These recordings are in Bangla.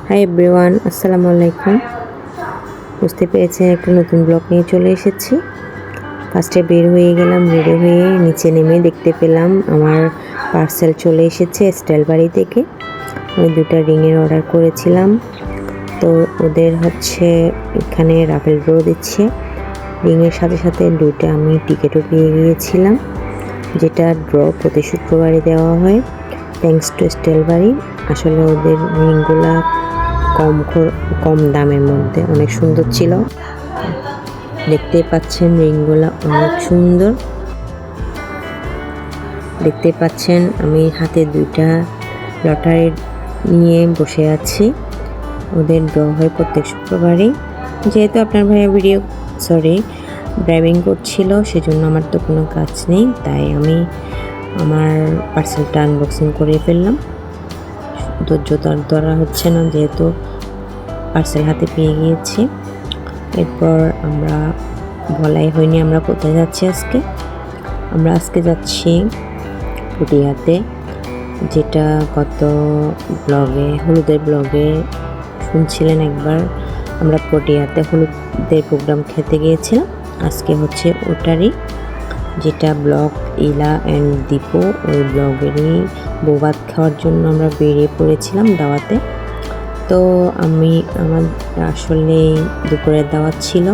হাই এভরিওয়ান, আসসালামু আলাইকুম। বুঝতে পেরেছেন একটা নতুন ব্লগ নিয়ে চলে এসেছি। ফার্স্টে বের হয়ে গেলাম, রেডি হয়ে নিচে নেমে দেখতে পেলাম আমার পার্সেল চলে এসেছে স্টাইল বাড়ি থেকে। আমি দুটো রিংয়ের অর্ডার করেছিলাম, তো ওদের হচ্ছে এখানে রাফেল ড্র দিচ্ছে। রিংয়ের সাথে সাথে দুইটা আমি টিকিটও পেয়ে গিয়েছিলাম, যেটা ড্র প্রতি শুক্রবারে দেওয়া হয় থ্যাঙ্কস টু স্টাইল বাড়ি। আসলে ওদের রিংগুলা কম দামের মধ্যে অনেক সুন্দর ছিল। দেখতেই পাচ্ছেন রিংগুলা অনেক সুন্দর। দেখতে পাচ্ছেন আমি হাতে দুইটা লটারি নিয়ে বসে আছি। ওদের ড্র হয় প্রত্যেক শুক্রবারই। যেহেতু আপনার ভাইয়া ড্রাইভিং করছিল, সেজন্য আমার তো কোনো কাজ নেই, তাই আমি আমার পার্সেলটা আনবক্সিং করে ফেললাম। ধৈর্য ধরা হচ্ছে না, যেহেতু পার্সেল হাতে পেয়ে গিয়েছি। এরপর আমরা বলাই হয়নি আমরা কোথায় যাচ্ছি আজকে। আমরা আজকে যাচ্ছি পটিয়াতে, যেটা গত হলুদের ব্লগে শুনছিলেন একবার। আমরা পটিয়াতে হলুদের প্রোগ্রাম খেতে গিয়েছিলাম। আজকে হচ্ছে ওটারই, যেটা ব্লগ ইলা অ্যান্ড দীপু ওই ব্লগেরই বৌভাত খাওয়ার জন্য আমরা বেরিয়ে পড়েছিলাম দাওয়াতে। তো আমার আসলে দুপুরের দাওয়াত ছিল।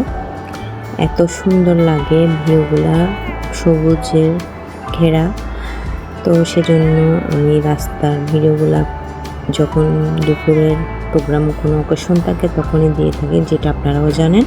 এত সুন্দর লাগে ভিউগুলা, সবুজের ঘেরা। তো সেজন্য আমি রাস্তার ভিডিওগুলা যখন দুপুরের প্রোগ্রাম কোনো অকেশন থাকে তখনই দিয়ে থাকি, যেটা আপনারাও জানেন।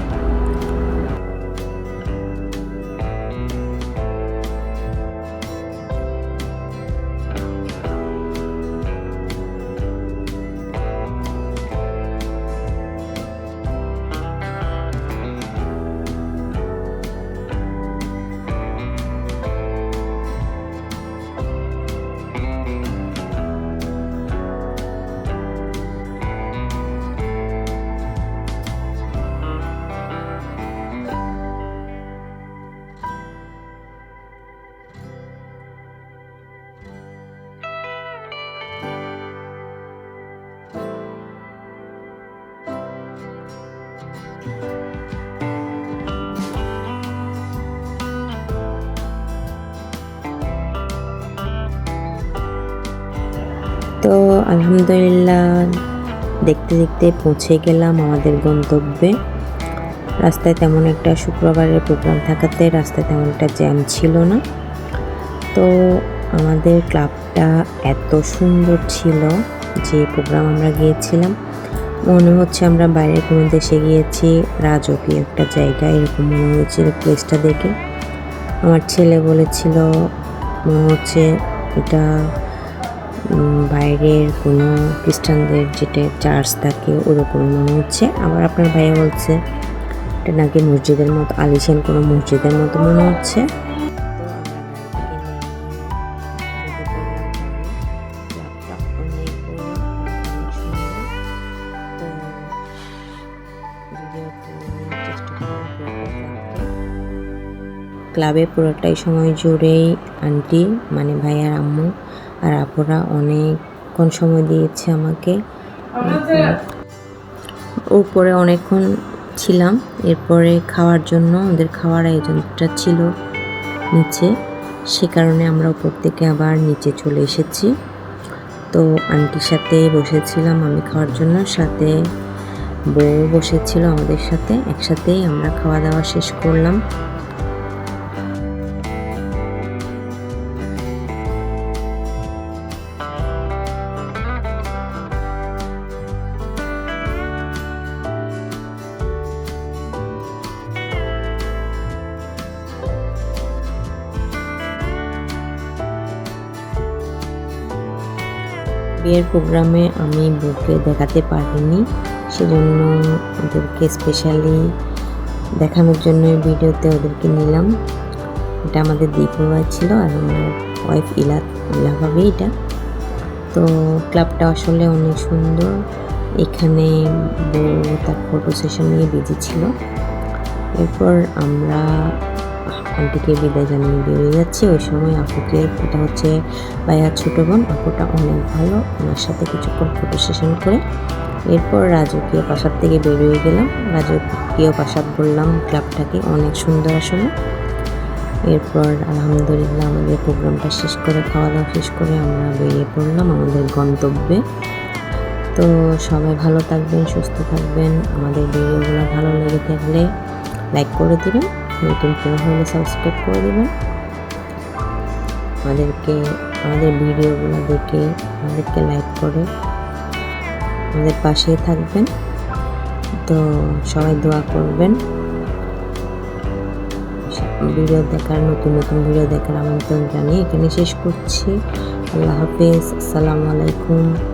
তো আলহামদুলিল্লাহ দেখতে দেখতে পৌঁছে গেলাম আমাদের গন্তব্যে। রাস্তায় তেমন একটা শুক্রবারের প্রোগ্রাম থাকাতে রাস্তায় তেমন একটা জ্যাম ছিল না। তো আমাদের ক্লাবটা এত সুন্দর ছিল, যে প্রোগ্রাম আমরা গিয়েছিলাম মনে হচ্ছে আমরা বাইরের কোনো দেশে গিয়েছি, রাজকীয় একটা জায়গা এরকম মনে হয়েছিল প্লেসটা দেখে। আমার ছেলে বলেছিল মনে হচ্ছে এটা বাইরের কোনো খ্রিস্টানদের যেটা চার্চ থাকে ওরকম মনে হচ্ছে। আবার আপনার ভাইয়া বলছে এটা নাকি মসজিদের মতো, আলিশান কোনো মসজিদের মতো মনে হচ্ছে। ক্লাবে পুরোটাই সময় জুড়েই আন্টি মানে ভাইয়ার আম্মু আর আপুরা অনেকক্ষণ সময় দিয়েছে আমাকে। উপরে অনেকক্ষণ ছিলাম। এরপরে খাওয়ার জন্য ওদের খাওয়ার আয়োজনটা ছিল নিচে, সে কারণে আমরা উপর থেকে আবার নিচে চলে এসেছি। তো আন্টির সাথে বসেছিলাম আমি খাওয়ার জন্য, সাথে বউ বসেছিল আমাদের সাথে। একসাথেই আমরা খাওয়া দাওয়া শেষ করলাম। বিয়ের প্রোগ্রামে আমি বউকে দেখাতে পারিনি, সেজন্য ওদেরকে স্পেশালি দেখানোর জন্য ভিডিওতে ওদেরকে নিলাম। এটা আমাদের দীপু ভাই ছিল আর আমার ওয়াইফ ইলা ভাবি এটা। তো ক্লাবটা আসলে অনেক সুন্দর। এখানে বউ তার ফটো সেশন নিয়ে বিজি ছিল। এরপর আমরা আন্টিকে বিদায় জানিয়ে বেরিয়ে যাচ্ছি। ওই সময় আপুকে, এটা হচ্ছে ভাইয়ার ছোটো বোন, আপুটা অনেক ভালো, ওনার সাথে কিছুক্ষণ ফটো সেশন করে এরপর রাজকীয় প্রাসাদ থেকে বেরিয়ে গেলাম। রাজকীয় প্রাসাদ বললাম ক্লাবটাকে, অনেক সুন্দর আসলে। এরপর আলহামদুলিল্লাহ আমাদের প্রোগ্রামটা শেষ করে, খাওয়া দাওয়া শেষ করে আমরা বেরিয়ে পড়লাম আমাদের গন্তব্যে। তো সবাই ভালো থাকবেন, সুস্থ থাকবেন। আমাদের ভিডিওগুলো ভালো লেগে থাকলে লাইক করে দিবেন, নতুন কেউ হলে সাবস্ক্রাইব করে দেবেন। আমাদের ভিডিওগুলো দেখে আমাদেরকে লাইক করে আমাদের পাশেই থাকবেন। তো সবাই দোয়া করবেন। নতুন নতুন ভিডিও দেখার আমন্ত্রণ জানিয়ে এখানে শেষ করছি। আল্লাহ হাফেজ, আসসালামু আলাইকুম।